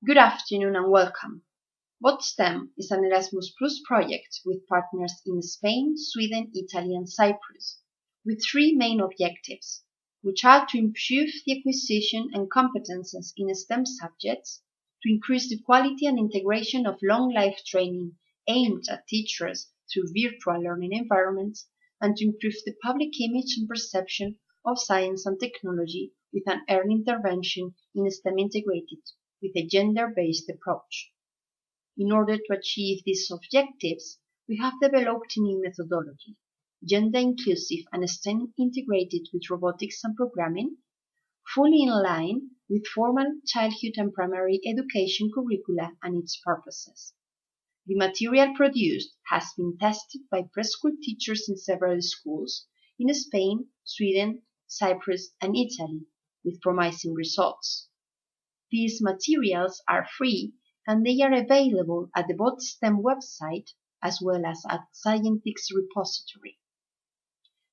Good afternoon and welcome. BOTSTEM is an Erasmus Plus project with partners in Spain, Sweden, Italy and Cyprus, with three main objectives, which are to improve the acquisition and competences in STEM subjects, to increase the quality and integration of long-life training aimed at teachers through virtual learning environments, and to improve the public image and perception of science and technology with an early intervention in STEM integrated with a gender-based approach. In order to achieve these objectives, we have developed a new methodology, gender-inclusive and STEM integrated with robotics and programming, fully in line with formal childhood and primary education curricula and its purposes. The material produced has been tested by preschool teachers in several schools in Spain, Sweden, Cyprus and Italy, with promising results. These materials are free and they are available at the BOTSTEM website as well as at Scientific's repository.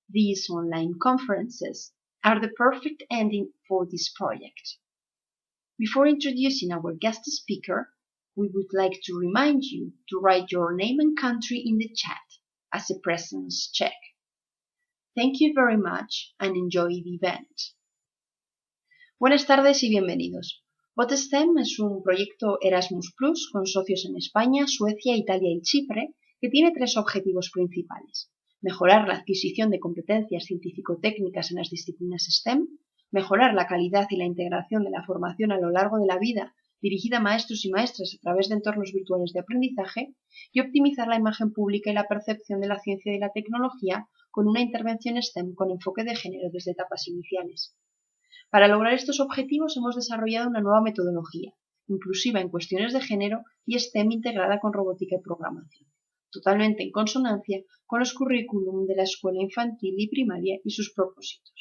These online conferences are the perfect ending for this project. Before introducing our guest speaker, we would like to remind you to write your name and country in the chat as a presence check. Thank you very much and enjoy the event. Buenas tardes y bienvenidos. BOTSTEM es un proyecto Erasmus Plus con socios en España, Suecia, Italia y Chipre que tiene tres objetivos principales. Mejorar la adquisición de competencias científico-técnicas en las disciplinas STEM, mejorar la calidad y la integración de la formación a lo largo de la vida dirigida a maestros y maestras a través de entornos virtuales de aprendizaje y optimizar la imagen pública y la percepción de la ciencia y la tecnología con una intervención STEM con enfoque de género desde etapas iniciales. Para lograr estos objetivos hemos desarrollado una nueva metodología, inclusiva en cuestiones de género y STEM integrada con robótica y programación, totalmente en consonancia con los currículum de la escuela infantil y primaria y sus propósitos.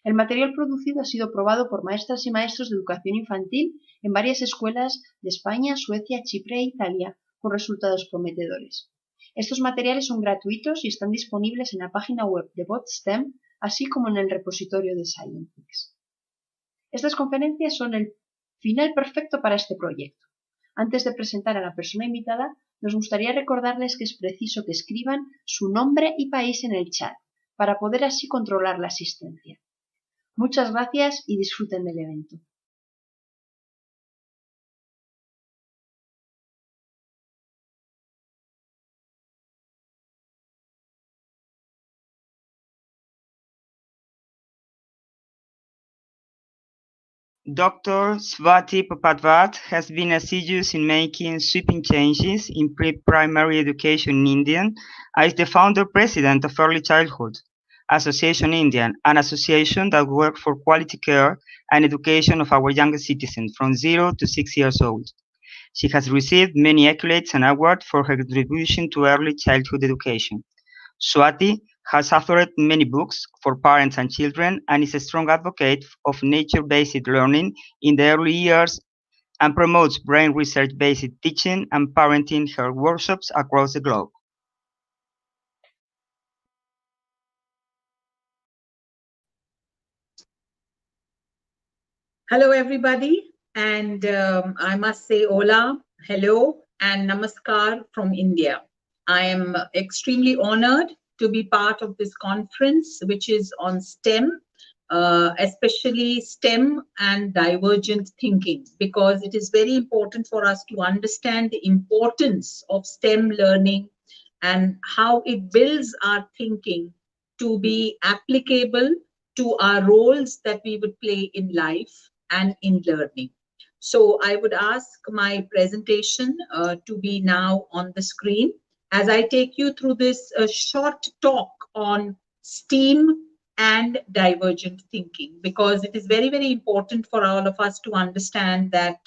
El material producido ha sido probado por maestras y maestros de educación infantil en varias escuelas de España, Suecia, Chipre e Italia con resultados prometedores. Estos materiales son gratuitos y están disponibles en la página web de BOTSTEM, así como en el repositorio de Scientifics. Estas conferencias son el final perfecto para este proyecto. Antes de presentar a la persona invitada, nos gustaría recordarles que es preciso que escriban su nombre y país en el chat, para poder así controlar la asistencia. Muchas gracias y disfruten del evento. Dr. Swati Popat has been assiduous in making sweeping changes in pre-primary education in India and is the founder-president of Early Childhood Association India, an association that works for quality care and education of our youngest citizens from 0 to 6 years old. She has received many accolades and awards for her contribution to early childhood education. Swati has authored many books for parents and children and is a strong advocate of nature-based learning in the early years and promotes brain research-based teaching and parenting in her workshops across the globe. Hello, everybody, and I must say hola, hello, and namaskar from India. I am extremely honored to be part of this conference, which is on STEM, especially STEM and divergent thinking, because it is very important for us to understand the importance of STEM learning and how it builds our thinking to be applicable to our roles that we would play in life and in learning. So I would ask my presentation to be now on the screen as I take you through this short talk on STEAM and divergent thinking, because it is very, very important for all of us to understand that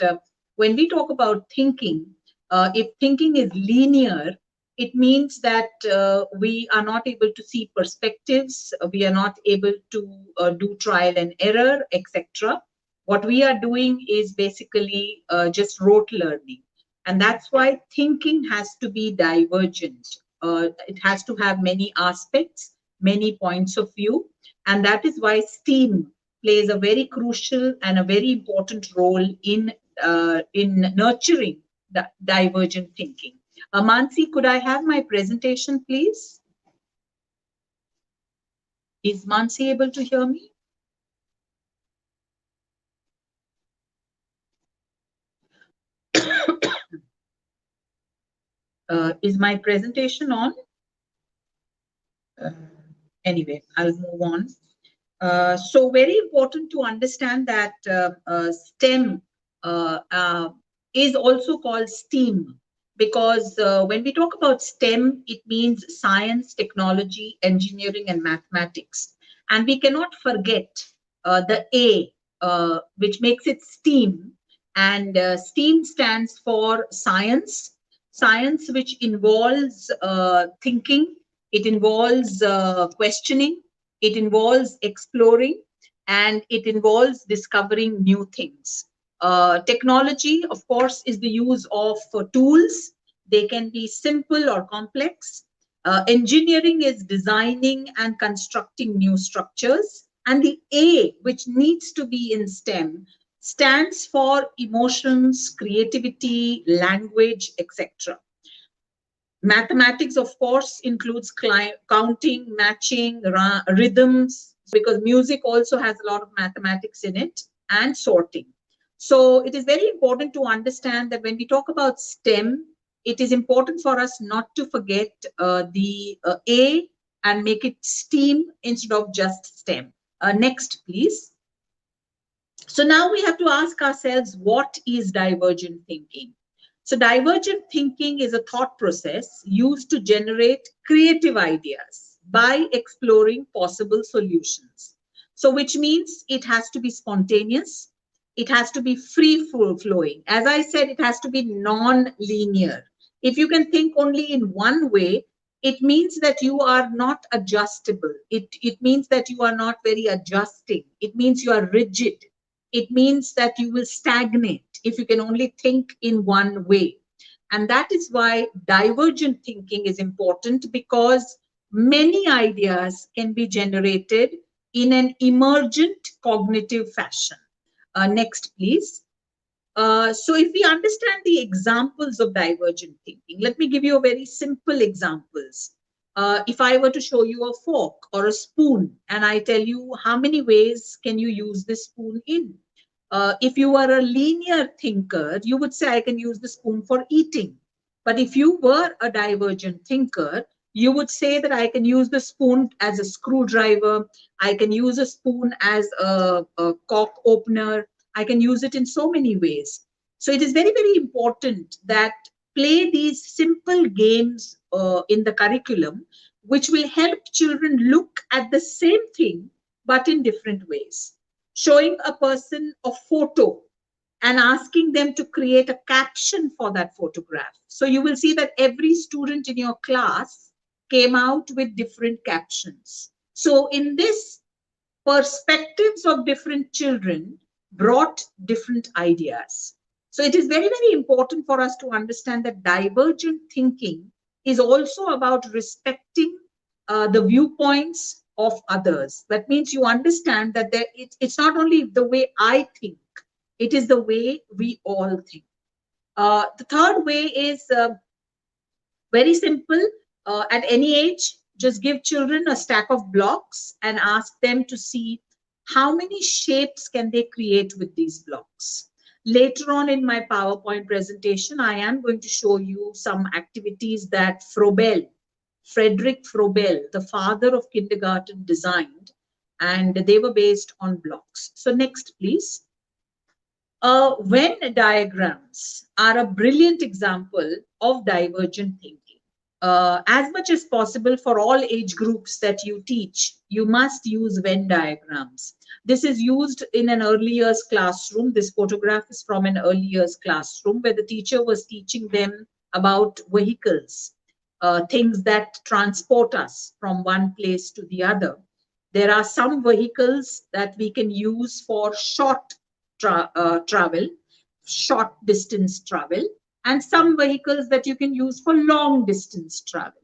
when we talk about thinking, if thinking is linear, it means that we are not able to see perspectives, we are not able to do trial and error, etc. What we are doing is basically just rote learning. And that's why thinking has to be divergent. It has to have many aspects, many points of view. And that is why STEAM plays a very crucial and a very important role in in nurturing the divergent thinking. Mansi, could I have my presentation, please? Is Mansi able to hear me? Is my presentation on? Anyway, I'll move on. So very important to understand that STEM is also called STEAM, because when we talk about STEM, it means science, technology, engineering, and mathematics. And we cannot forget the A, which makes it STEAM. And STEAM stands for science, science which involves thinking, it involves questioning, it involves exploring, and it involves discovering new things. Technology, of course, is the use of tools. They can be simple or complex. Engineering is designing and constructing new structures. And the A, which needs to be in STEM, stands for emotions, creativity, language, etc. Mathematics, of course, includes counting, matching, rhythms, because music also has a lot of mathematics in it, and sorting. So it is very important to understand that when we talk about STEM, it is important for us not to forget the A and make it STEAM instead of just STEM. Next, please. So now we have to ask ourselves, what is divergent thinking? So divergent thinking is a thought process used to generate creative ideas by exploring possible solutions. So which means it has to be spontaneous. It has to be free flowing. As I said, it has to be non-linear. If you can think only in one way, it means that you are not adjustable. It means that you are not very adjusting. It means you are rigid. It means that you will stagnate if you can only think in one way. And that is why divergent thinking is important, because many ideas can be generated in an emergent cognitive fashion. Next, please. So if we understand the examples of divergent thinking, let me give you a very simple examples. If I were to show you a fork or a spoon, and I tell you how many ways can you use this spoon in? If you are a linear thinker, you would say, I can use the spoon for eating. But if you were a divergent thinker, you would say that I can use the spoon as a screwdriver. I can use a spoon as a cork opener. I can use it in so many ways. So it is very, very important that play these simple games in the curriculum, which will help children look at the same thing, but in different ways. Showing a person a photo and asking them to create a caption for that photograph. So you will see that every student in your class came out with different captions. So in this, perspectives of different children brought different ideas. So it is very, very important for us to understand that divergent thinking is also about respecting the viewpoints of others. That means you understand that it's not only the way I think, it is the way we all think. The third way is very simple. At any age, just give children a stack of blocks and ask them to see how many shapes can they create with these blocks. Later on in my PowerPoint presentation, I am going to show you some activities that Frederick Frobel, the father of kindergarten, designed, and they were based on blocks. So next, please. Venn diagrams are a brilliant example of divergent thinking. As much as possible for all age groups that you teach, you must use Venn diagrams. This is used in an early years classroom. This photograph is from an early years classroom where the teacher was teaching them about vehicles, things that transport us from one place to the other. There are some vehicles that we can use for short travel, short distance travel, and some vehicles that you can use for long distance travel.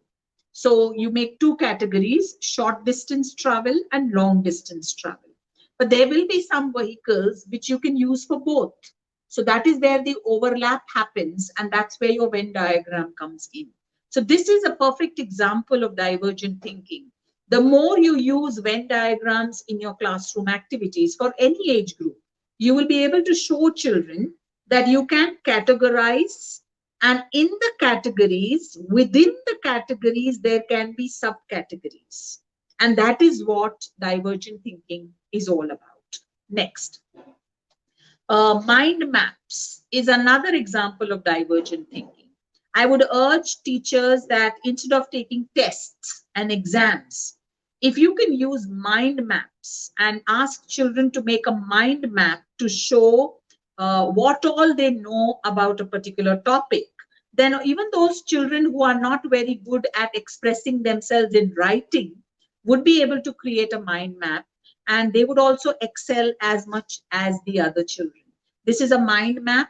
So you make two categories, short distance travel and long distance travel. But there will be some vehicles which you can use for both. So that is where the overlap happens, and that's where your Venn diagram comes in. So this is a perfect example of divergent thinking. The more you use Venn diagrams in your classroom activities for any age group, you will be able to show children that you can categorize, and in the categories, within the categories, there can be subcategories. And that is what divergent thinking is all about. Next. Mind maps is another example of divergent thinking. I would urge teachers that instead of taking tests and exams, if you can use mind maps and ask children to make a mind map to show what all they know about a particular topic, then even those children who are not very good at expressing themselves in writing would be able to create a mind map, and they would also excel as much as the other children. This is a mind map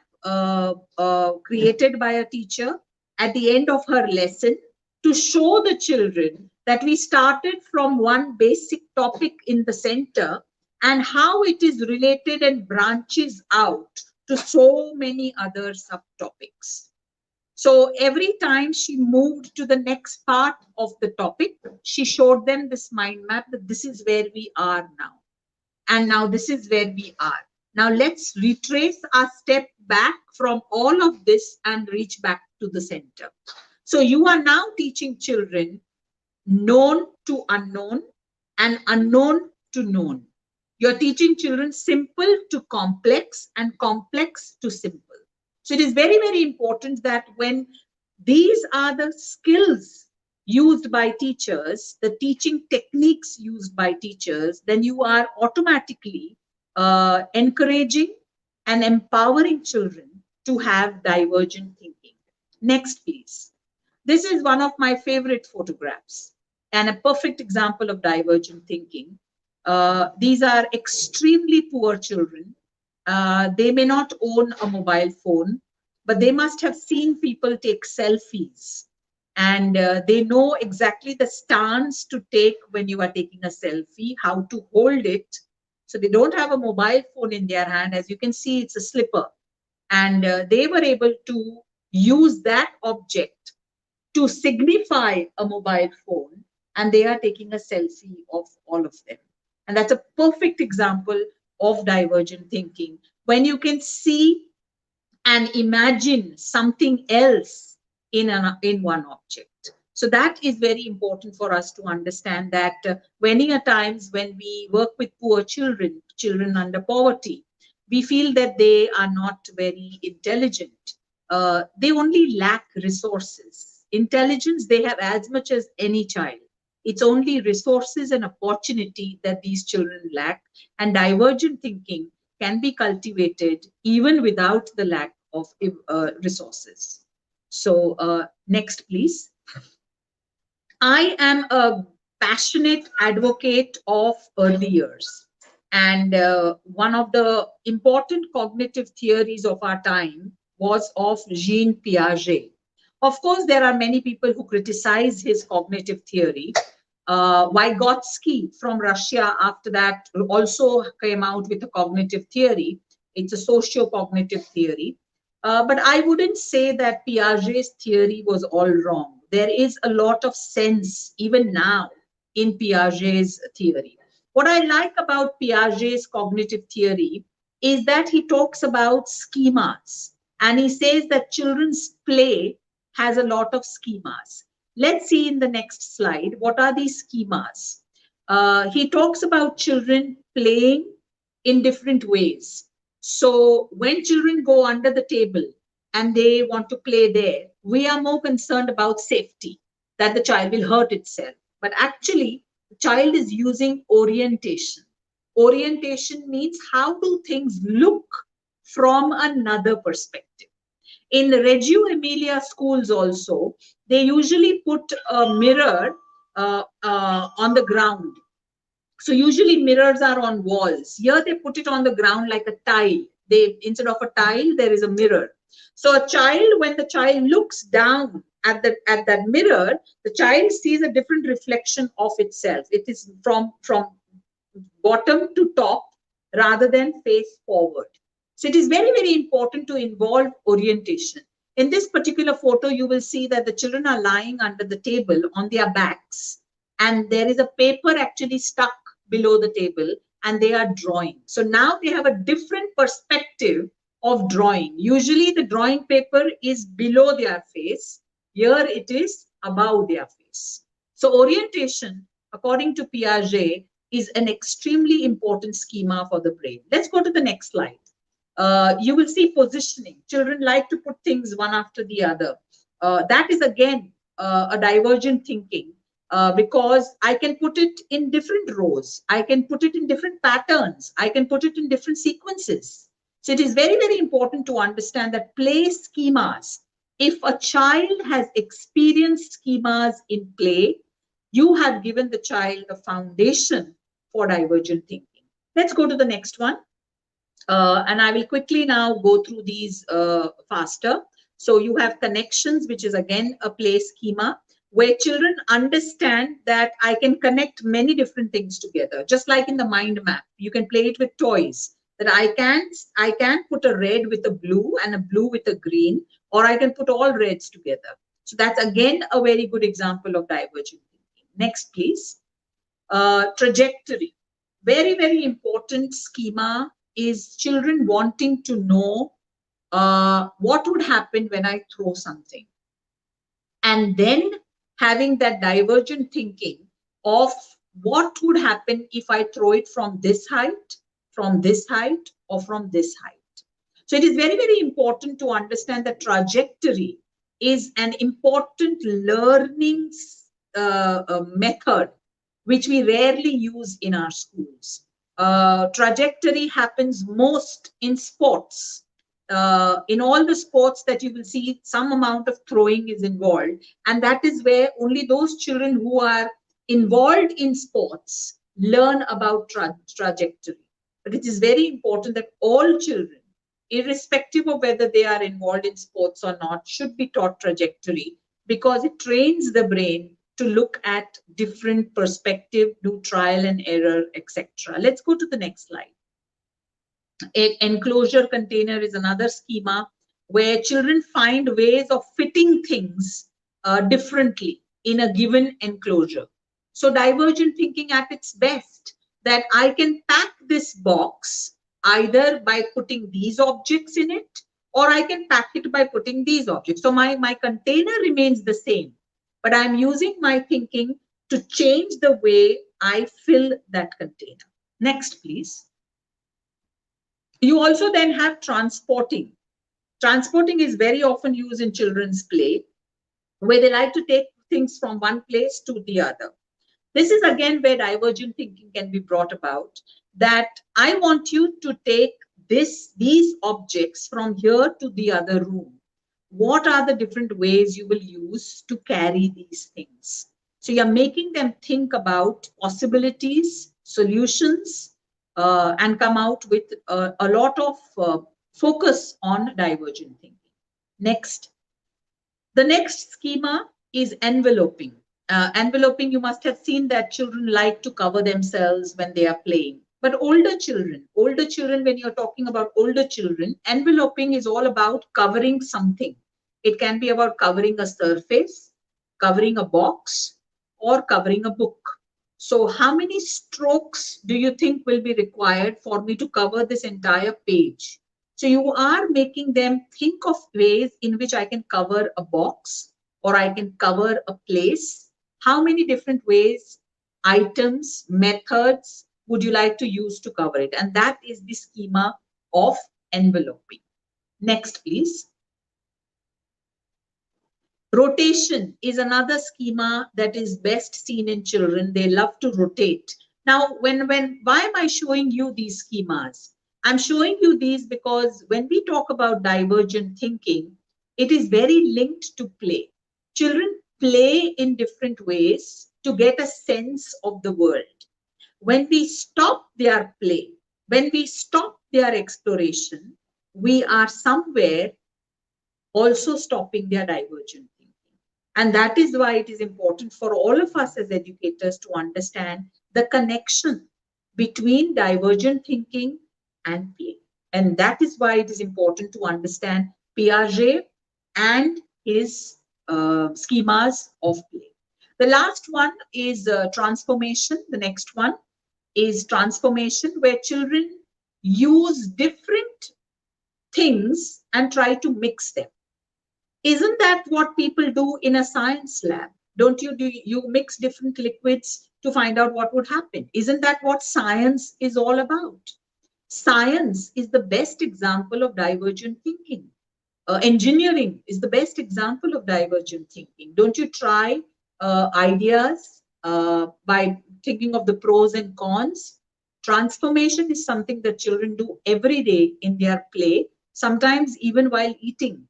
created by a teacher at the end of her lesson to show the children that we started from one basic topic in the center and how it is related and branches out to so many other subtopics. So every time she moved to the next part of the topic, she showed them this mind map that this is where we are now. And now this is where we are. Now let's retrace our step back from all of this and reach back to the center. So you are now teaching children known to unknown and unknown to known. You're teaching children simple to complex and complex to simple. So it is very, very important that when these are the skills used by teachers, the teaching techniques used by teachers, then you are automatically encouraging and empowering children to have divergent thinking. Next, please. This is one of my favorite photographs and a perfect example of divergent thinking. These are extremely poor children. They may not own a mobile phone, but they must have seen people take selfies. And they know exactly the stance to take when you are taking a selfie, how to hold it. So they don't have a mobile phone in their hand. As you can see, it's a slipper. And they were able to use that object to signify a mobile phone. And they are taking a selfie of all of them. And that's a perfect example of divergent thinking. When you can see and imagine something else in one object. So that is very important for us to understand that many a times when we work with poor children, children under poverty, we feel that they are not very intelligent. They only lack resources. Intelligence they have as much as any child. It's only resources and opportunity that these children lack, and divergent thinking can be cultivated even without the lack of resources. So next, please. I am a passionate advocate of early years. And one of the important cognitive theories of our time was of Jean Piaget. Of course, there are many people who criticize his cognitive theory. Vygotsky from Russia, after that, also came out with a cognitive theory. It's a socio-cognitive theory. But I wouldn't say that Piaget's theory was all wrong. There is a lot of sense, even now, in Piaget's theory. What I like about Piaget's cognitive theory is that he talks about schemas. And he says that children's play has a lot of schemas. Let's see in the next slide, what are these schemas? He talks about children playing in different ways. So when children go under the table and they want to play there, we are more concerned about safety, that the child will hurt itself. But actually, the child is using orientation. Orientation means how do things look from another perspective. In the Reggio Emilia schools also, they usually put a mirror on the ground. So usually mirrors are on walls. Here they put it on the ground like a tile. Instead of a tile, there is a mirror. So a child, when the child looks down at that mirror, the child sees a different reflection of itself. It is from bottom to top rather than face forward. So it is very, very important to involve orientation. In this particular photo, you will see that the children are lying under the table on their backs, and there is a paper actually stuck below the table, and they are drawing. So now they have a different perspective of drawing. Usually the drawing paper is below their face. Here it is above their face. So orientation, according to Piaget, is an extremely important schema for the brain. Let's go to the next slide. You will see positioning. Children like to put things one after the other. That is again a divergent thinking, because I can put it in different rows. I can put it in different patterns. I can put it in different sequences. So it is very, very important to understand that play schemas. If a child has experienced schemas in play, you have given the child a foundation for divergent thinking. Let's go to the next one. And I will quickly now go through these faster. So you have connections, which is again a play schema, where children understand that I can connect many different things together. Just like in the mind map, you can play it with toys. That I can put a red with a blue and a blue with a green, or I can put all reds together. So that's again a very good example of divergent thinking. Next, please. Trajectory. Very, very important schema is children wanting to know what would happen when I throw something. And then having that divergent thinking of what would happen if I throw it from this height, or from this height. So it is very, very important to understand that trajectory is an important learning method which we rarely use in our schools. Trajectory happens most in sports. In all the sports that you will see, some amount of throwing is involved, and that is where only those children who are involved in sports learn about trajectory. But it is very important that all children, irrespective of whether they are involved in sports or not, should be taught trajectory, because it trains the brain to look at different perspective, do trial and error, etc. Let's go to the next slide. An enclosure container is another schema where children find ways of fitting things differently in a given enclosure. So divergent thinking at its best, that I can pack this box either by putting these objects in it, or I can pack it by putting these objects. So my container remains the same, but I'm using my thinking to change the way I fill that container. Next, please. You also then have transporting. Transporting is very often used in children's play, where they like to take things from one place to the other. This is again where divergent thinking can be brought about, that I want you to take these objects from here to the other room. What are the different ways you will use to carry these things? So you're making them think about possibilities, solutions, and come out with a lot of focus on divergent thinking. Next. The next schema is enveloping. Enveloping, you must have seen that children like to cover themselves when they are playing. But older children, when you're talking about older children, enveloping is all about covering something. It can be about covering a surface, covering a box, or covering a book. So how many strokes do you think will be required for me to cover this entire page? So you are making them think of ways in which I can cover a box, or I can cover a place. How many different ways, items, methods would you like to use to cover it? And that is the schema of enveloping. Next, please. Rotation is another schema that is best seen in children. They love to rotate. Now, why am I showing you these schemas? I'm showing you these because when we talk about divergent thinking, it is very linked to play. Children play in different ways to get a sense of the world. When we stop their play, when we stop their exploration, we are somewhere also stopping their divergent thinking. And that is why it is important for all of us as educators to understand the connection between divergent thinking and play. And that is why it is important to understand Piaget and his schemas of play. The last one is transformation. The next one is transformation, where children use different things and try to mix them. Isn't that what people do in a science lab? Don't you mix different liquids to find out what would happen? Isn't that what science is all about? Science is the best example of divergent thinking. Engineering is the best example of divergent thinking. Don't you try ideas by thinking of the pros and cons? Transformation is something that children do every day in their play, sometimes even while eating.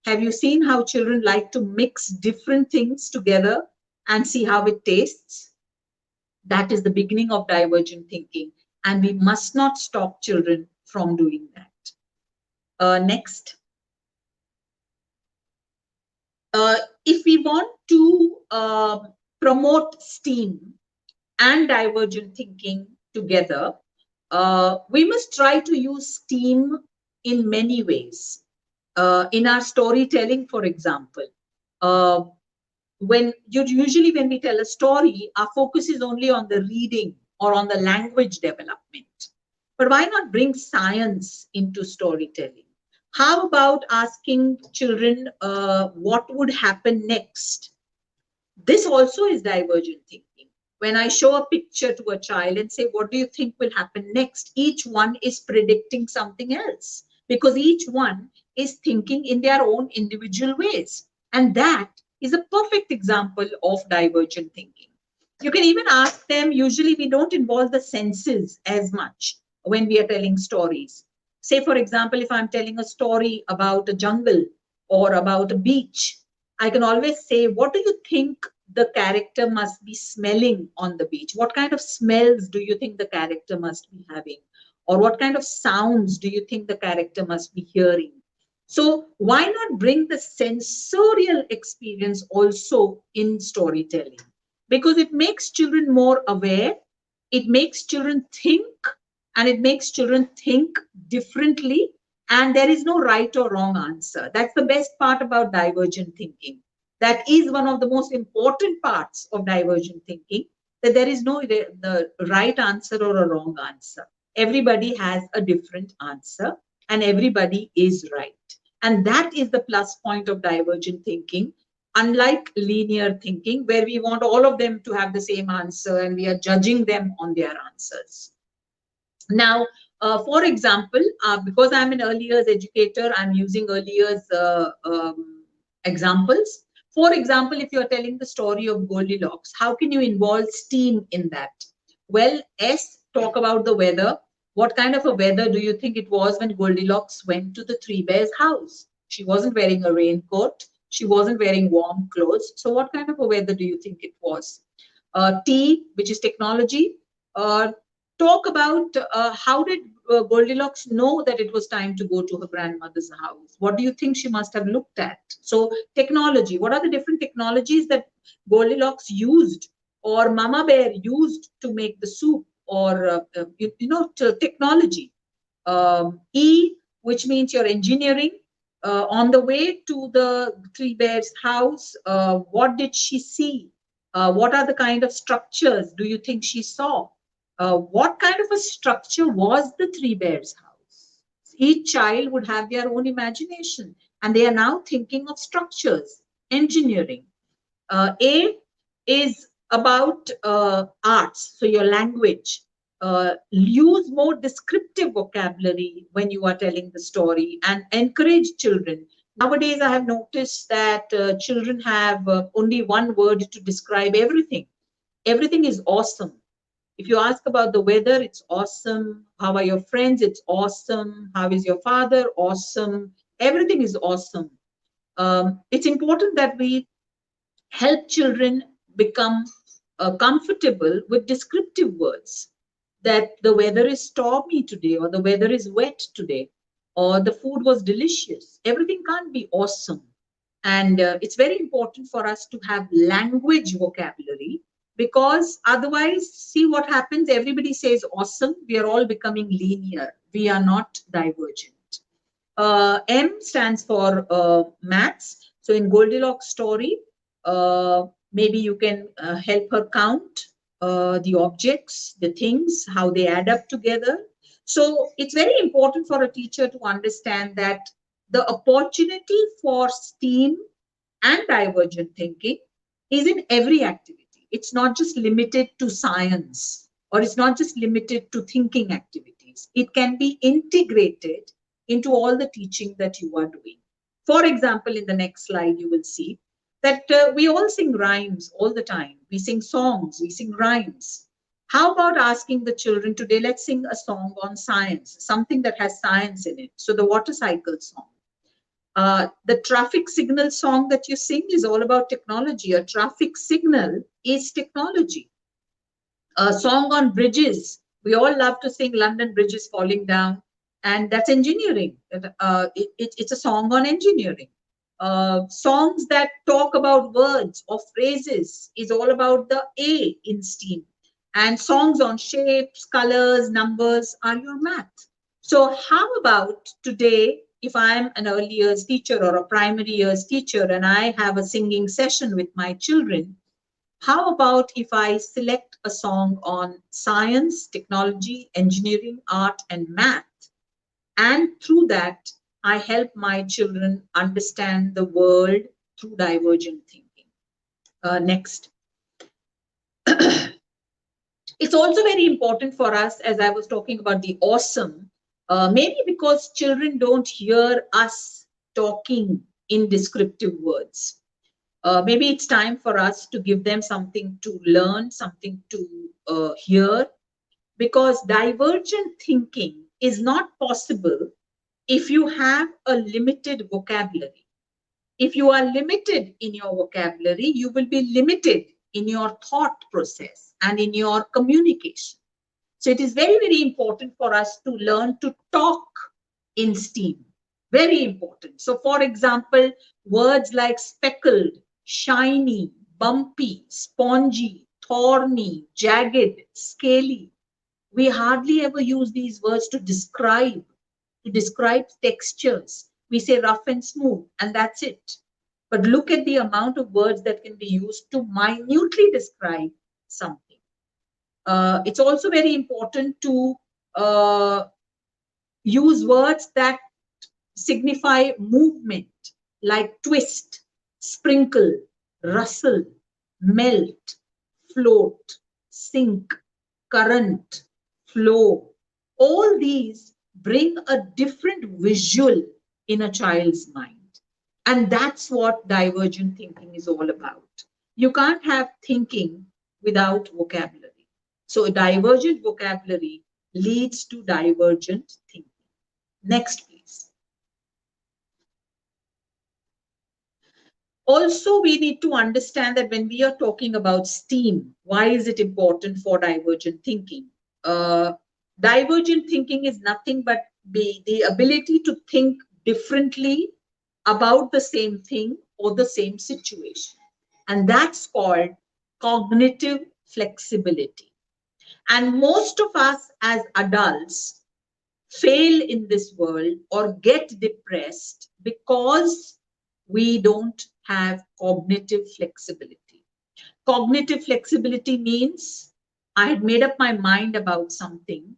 Have you seen how children like to mix different things together and see how it tastes? That is the beginning of divergent thinking, and we must not stop children from doing that. Next. If we want to promote STEAM and divergent thinking together, we must try to use STEAM in many ways. In our storytelling, for example, usually when we tell a story, our focus is only on the reading or on the language development. But why not bring science into storytelling? How about asking children what would happen next? This also is divergent thinking. When I show a picture to a child and say, what do you think will happen next? Each one is predicting something else, because each one is thinking in their own individual ways. And that is a perfect example of divergent thinking. You can even ask them, usually we don't involve the senses as much when we are telling stories. Say, for example, if I'm telling a story about a jungle or about a beach, I can always say, what do you think the character must be smelling on the beach? What kind of smells do you think the character must be having? Or what kind of sounds do you think the character must be hearing? So why not bring the sensorial experience also in storytelling? Because it makes children more aware, it makes children think, and it makes children think differently, and there is no right or wrong answer. That's the best part about divergent thinking. That is one of the most important parts of divergent thinking, that there is no the right answer or a wrong answer. Everybody has a different answer and everybody is right. And that is the plus point of divergent thinking, unlike linear thinking, where we want all of them to have the same answer and we are judging them on their answers. Now, for example, because I'm an early years educator, I'm using early years examples. For example, if you're telling the story of Goldilocks, how can you involve STEAM in that? Well, S, talk about the weather. What kind of a weather do you think it was when Goldilocks went to the Three Bears' house? She wasn't wearing a raincoat. She wasn't wearing warm clothes. So what kind of a weather do you think it was? T, which is technology. Talk about how did Goldilocks know that it was time to go to her grandmother's house? What do you think she must have looked at? So technology, what are the different technologies that Goldilocks used or Mama Bear used to make the soup, or technology? E, which means your engineering. On the way to the Three Bears' house, what did she see? What are the kind of structures do you think she saw? What kind of a structure was the Three Bears' house? Each child would have their own imagination, and they are now thinking of structures, engineering. A is about arts, so your language. Use more descriptive vocabulary when you are telling the story and encourage children. Nowadays, I have noticed that children have only one word to describe everything. Everything is awesome. If you ask about the weather, it's awesome. How are your friends? It's awesome. How is your father? Awesome. Everything is awesome. It's important that we help children become comfortable with descriptive words. That the weather is stormy today, or the weather is wet today, or the food was delicious. Everything can't be awesome. And it's very important for us to have language vocabulary because otherwise, see what happens. Everybody says awesome. We are all becoming linear. We are not divergent. M stands for maths. So in Goldilocks story, maybe you can help her count the objects, the things, how they add up together. So it's very important for a teacher to understand that the opportunity for STEAM and divergent thinking is in every activity. It's not just limited to science, or it's not just limited to thinking activities. It can be integrated into all the teaching that you are doing. For example, in the next slide, you will see that we all sing rhymes all the time. We sing songs, we sing rhymes. How about asking the children today, let's sing a song on science, something that has science in it. So the water cycle song. The traffic signal song that you sing is all about technology. A traffic signal is technology. A song on bridges. We all love to sing London Bridge is falling down, and that's engineering. It's a song on engineering. Songs that talk about words or phrases is all about the A in STEAM. And songs on shapes, colors, numbers are your math. So how about today, if I'm an early years teacher or a primary years teacher and I have a singing session with my children, how about if I select a song on science, technology, engineering, art, and math, and through that, I help my children understand the world through divergent thinking. Next. It's also very important for us, as I was talking about the awesome, maybe because children don't hear us talking in descriptive words. Maybe it's time for us to give them something to learn, something to hear, because divergent thinking is not possible if you have a limited vocabulary. If you are limited in your vocabulary, you will be limited in your thought process and in your communication. So it is very, very important for us to learn to talk in STEAM. Very important. So for example, words like speckled, shiny, bumpy, spongy, thorny, jagged, scaly. We hardly ever use these words to describe textures. We say rough and smooth, and that's it. But look at the amount of words that can be used to minutely describe something. It's also very important to use words that signify movement, like twist, sprinkle, rustle, melt, float, sink, current, flow. All these bring a different visual in a child's mind. And that's what divergent thinking is all about. You can't have thinking without vocabulary. So a divergent vocabulary leads to divergent thinking. Next, please. Also, we need to understand that when we are talking about STEAM, why is it important for divergent thinking? Divergent thinking is nothing but the ability to think differently about the same thing or the same situation. And that's called cognitive flexibility. And most of us as adults fail in this world or get depressed because we don't have cognitive flexibility. Cognitive flexibility means I had made up my mind about something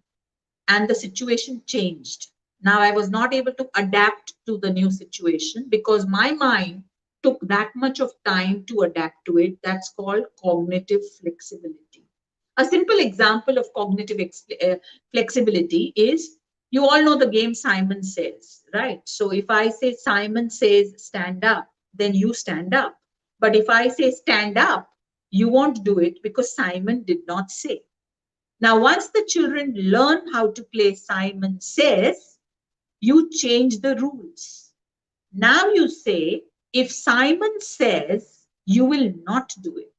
and the situation changed. Now I was not able to adapt to the new situation because my mind took that much of time to adapt to it. That's called cognitive flexibility. A simple example of cognitive flexibility is, you all know the game Simon Says, right? So if I say Simon says stand up, then you stand up. But if I say stand up, you won't do it because Simon did not say. Now, once the children learn how to play Simon Says, you change the rules. Now you say, if Simon says, you will not do it.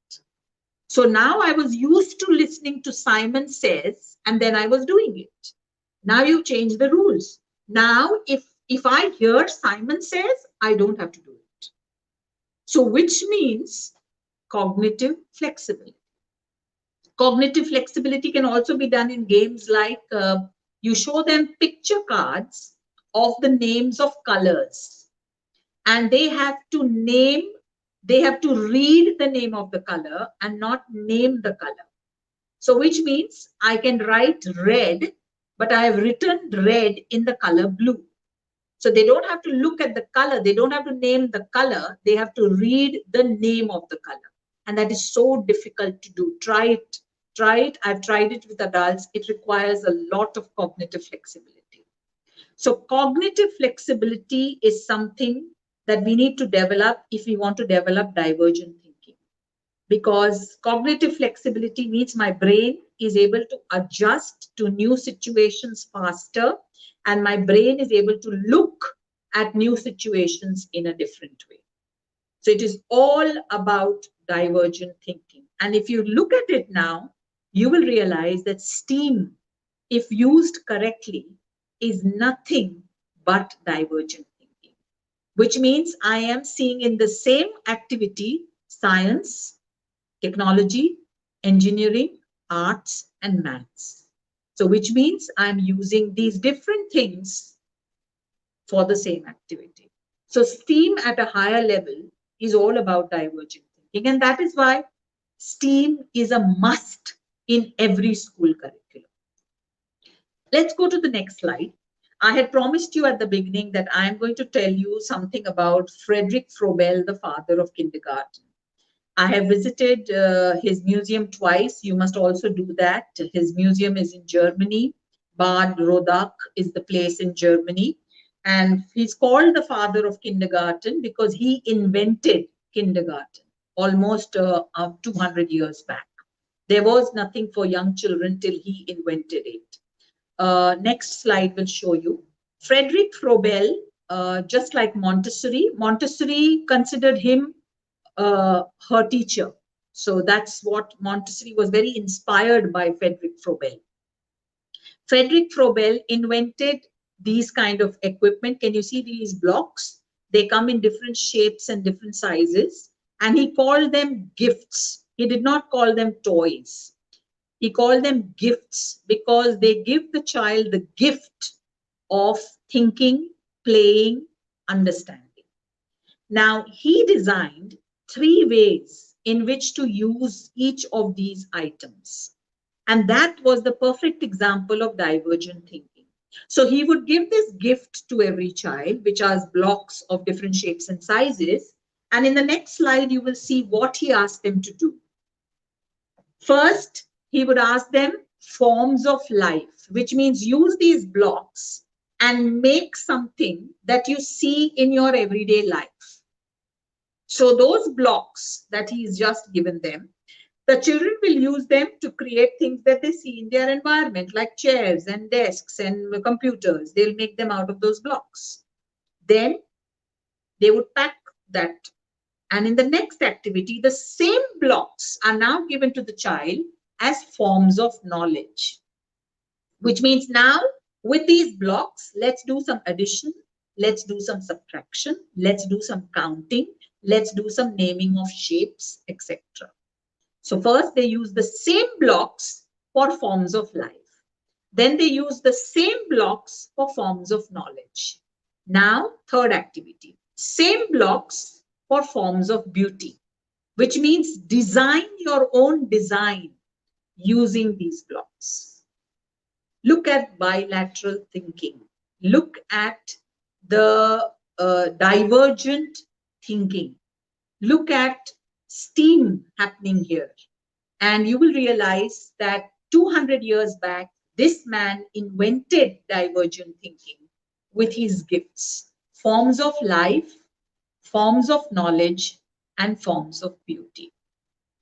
So now I was used to listening to Simon Says, and then I was doing it. Now you change the rules. Now, if I hear Simon Says, I don't have to do it. So which means cognitive flexibility. Cognitive flexibility can also be done in games like you show them picture cards of the names of colors, and they have to read the name of the color and not name the color. So which means I can write red, but I have written red in the color blue. So they don't have to look at the color. They don't have to name the color. They have to read the name of the color. And that is so difficult to do. Try it. Try it. I've tried it with adults. It requires a lot of cognitive flexibility. So cognitive flexibility is something that we need to develop if we want to develop divergent thinking. Because cognitive flexibility means my brain is able to adjust to new situations faster, and my brain is able to look at new situations in a different way. So it is all about divergent thinking. And if you look at it now, you will realize that STEAM, if used correctly, is nothing but divergent thinking, which means I am seeing in the same activity science, technology, engineering, arts, and maths. So which means I'm using these different things for the same activity. So STEAM at a higher level is all about divergent thinking. And that is why STEAM is a must in every school curriculum. Let's go to the next slide. I had promised you at the beginning that I am going to tell you something about Frederick Frobel, the father of kindergarten. I have visited his museum twice. You must also do that. His museum is in Germany. Bad Rodach is the place in Germany. And he's called the father of kindergarten because he invented kindergarten almost 200 years back. There was nothing for young children till he invented it. Next slide will show you. Frederick Frobel, just like Montessori considered him her teacher. So that's what Montessori was very inspired by Frederick Frobel. Frederick Frobel invented these kind of equipment. Can you see these blocks? They come in different shapes and different sizes, and he called them gifts. He did not call them toys. He called them gifts because they give the child the gift of thinking, playing, understanding. Now, he designed 3 ways in which to use each of these items. And that was the perfect example of divergent thinking. So he would give this gift to every child, which are blocks of different shapes and sizes. And in the next slide, you will see what he asked them to do. First, he would ask them forms of life, which means use these blocks and make something that you see in your everyday life. So those blocks that he's just given them, the children will use them to create things that they see in their environment, like chairs and desks and computers. They'll make them out of those blocks. Then they would pack that. And in the next activity, the same blocks are now given to the child as forms of knowledge, which means now with these blocks, let's do some addition, let's do some subtraction, let's do some counting, let's do some naming of shapes, etc. So first they use the same blocks for forms of life. Then they use the same blocks for forms of knowledge. Now, third activity, same blocks for forms of beauty, which means design your own design using these blocks. Look at bilateral thinking. Look at the divergent thinking. Look at STEAM happening here. And you will realize that 200 years back, this man invented divergent thinking with his gifts, forms of life, forms of knowledge, and forms of beauty.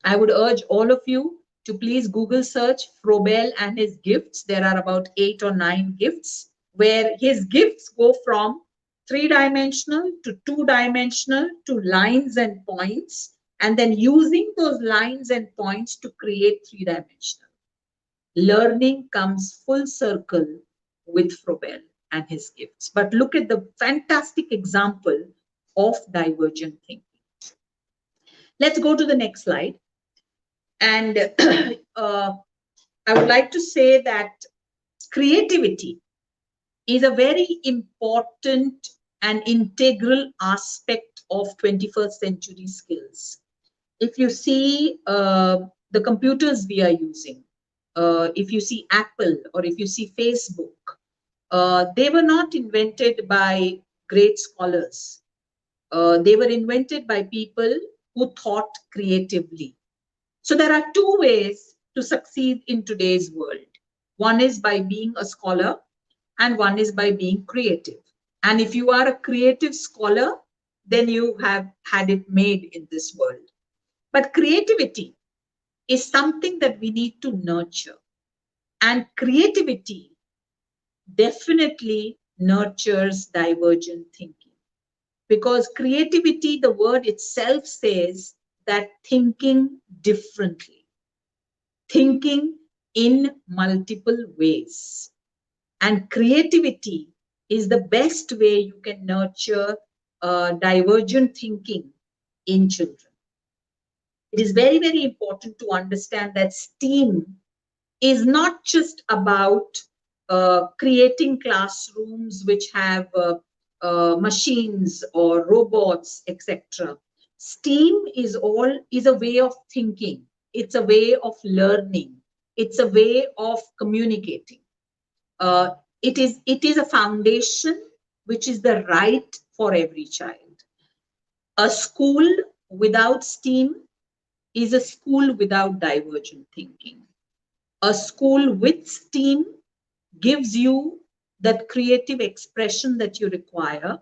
I would urge all of you to please Google search Frobel and his gifts. There are about 8 or 9 gifts where his gifts go from 3-dimensional to 2-dimensional to lines and points, and then using those lines and points to create 3-dimensional. Learning comes full circle with Frobel and his gifts. But look at the fantastic example of divergent thinking. Let's go to the next slide. And I would like to say that creativity is a very important and integral aspect of 21st century skills. If you see the computers we are using, if you see Apple or if you see Facebook, they were not invented by great scholars. They were invented by people who thought creatively. So there are two ways to succeed in today's world. One is by being a scholar, and one is by being creative. And if you are a creative scholar, then you have had it made in this world. But creativity is something that we need to nurture. And creativity definitely nurtures divergent thinking. Because creativity, the word itself says that thinking differently, thinking in multiple ways. And creativity is the best way you can nurture divergent thinking in children. It is very, very important to understand that STEAM is not just about creating classrooms which have machines or robots, etc. STEAM is a way of thinking. It's a way of learning. It's a way of communicating. It is a foundation which is the right for every child. A school without STEAM is a school without divergent thinking. A school with STEAM gives you that creative expression that you require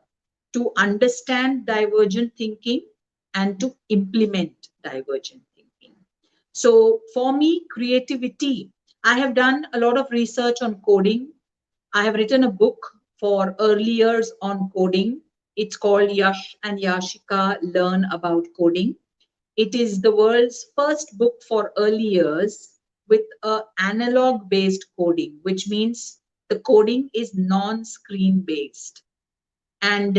to understand divergent thinking and to implement divergent thinking. So for me, creativity, I have done a lot of research on coding. I have written a book for early years on coding. It's called Yash and Yashika Learn About Coding. It is the world's first book for early years with an analog-based coding, which means the coding is non-screen based. And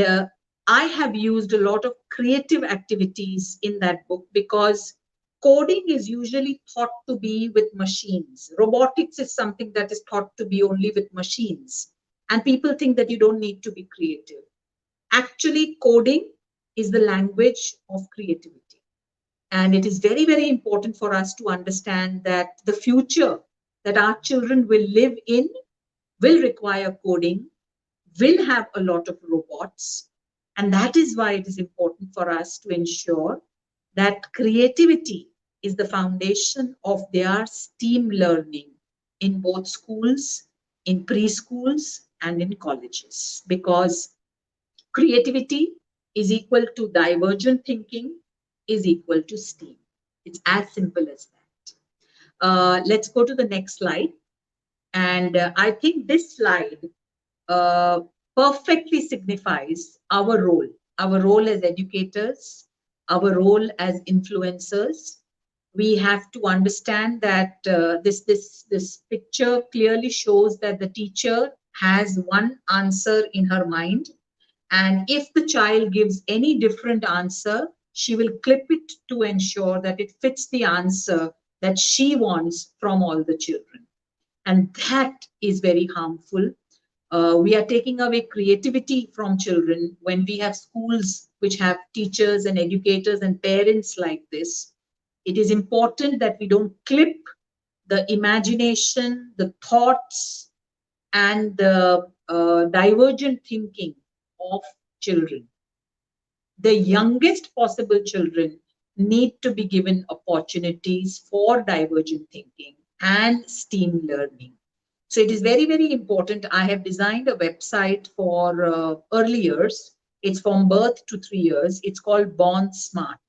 I have used a lot of creative activities in that book because coding is usually thought to be with machines. Robotics is something that is thought to be only with machines. And people think that you don't need to be creative. Actually, coding is the language of creativity. And it is very, very important for us to understand that the future that our children will live in will require coding, will have a lot of robots. And that is why it is important for us to ensure that creativity is the foundation of their STEAM learning in both schools, in preschools, and in colleges. Because creativity is equal to divergent thinking, is equal to STEAM. It's as simple as that. Let's go to the next slide. And I think this slide perfectly signifies our role as educators, our role as influencers. We have to understand that this picture clearly shows that the teacher has one answer in her mind. And if the child gives any different answer, she will clip it to ensure that it fits the answer that she wants from all the children. And that is very harmful. We are taking away creativity from children when we have schools which have teachers and educators and parents like this. It is important that we don't clip the imagination, the thoughts, and the divergent thinking of children. The youngest possible children need to be given opportunities for divergent thinking and STEAM learning. So it is very, very important. I have designed a website for early years. It's from birth to 3 years. It's called Born Smart.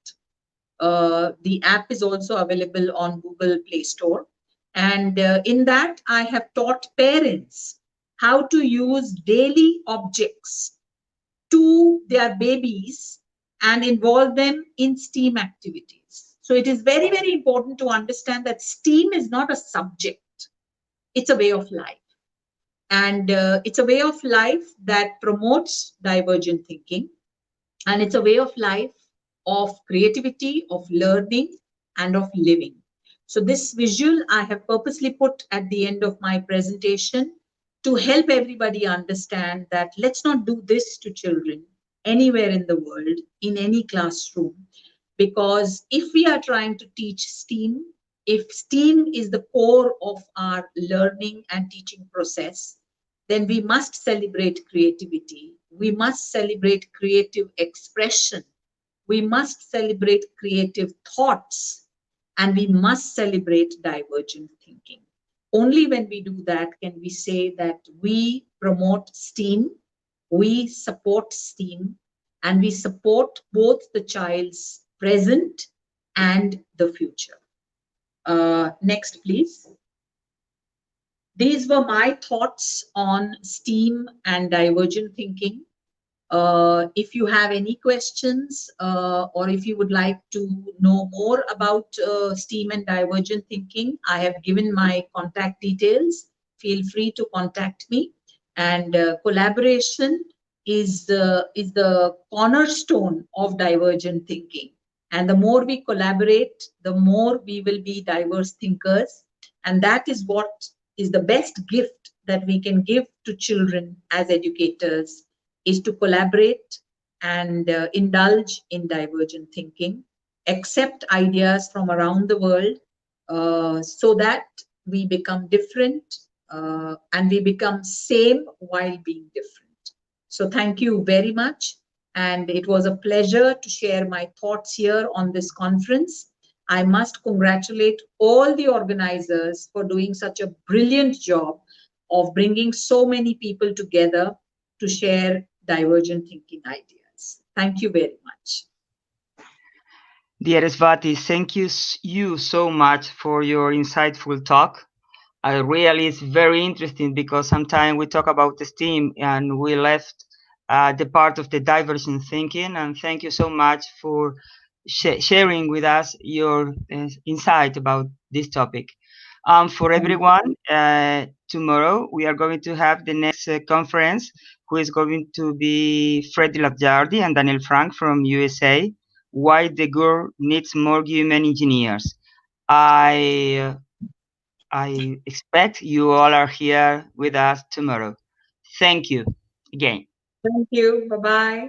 The app is also available on Google Play Store. And in that, I have taught parents how to use daily objects to their babies and involve them in STEAM activities. So it is very, very important to understand that STEAM is not a subject. It's a way of life. And it's a way of life that promotes divergent thinking. And it's a way of life of creativity, of learning, and of living. So this visual I have purposely put at the end of my presentation to help everybody understand that let's not do this to children anywhere in the world, in any classroom. Because if we are trying to teach STEAM, if STEAM is the core of our learning and teaching process, then we must celebrate creativity. We must celebrate creative expression. We must celebrate creative thoughts. And we must celebrate divergent thinking. Only when we do that can we say that we promote STEAM, we support STEAM, and we support both the child's present and the future. Next, please. These were my thoughts on STEAM and divergent thinking. If you have any questions or if you would like to know more about STEAM and divergent thinking, I have given my contact details. Feel free to contact me. And collaboration is the cornerstone of divergent thinking. And the more we collaborate, the more we will be diverse thinkers. And that is what is the best gift that we can give to children as educators, is to collaborate and indulge in divergent thinking, accept ideas from around the world so that we become different and we become same while being different. So thank you very much. And it was a pleasure to share my thoughts here on this conference. I must congratulate all the organizers for doing such a brilliant job of bringing so many people together to share divergent thinking ideas. Thank you very much. Dear Swati, thank you so much for your insightful talk. Really, it's very interesting because sometimes we talk about the STEAM and we left the part of the divergent thinking. And thank you so much for sharing with us your insight about this topic. For everyone, tomorrow we are going to have the next conference, who is going to be Freddie Labjardi and Daniel Frank from USA. Why the world needs more human engineers. I expect you all are here with us tomorrow. Thank you again. Thank you. Bye-bye.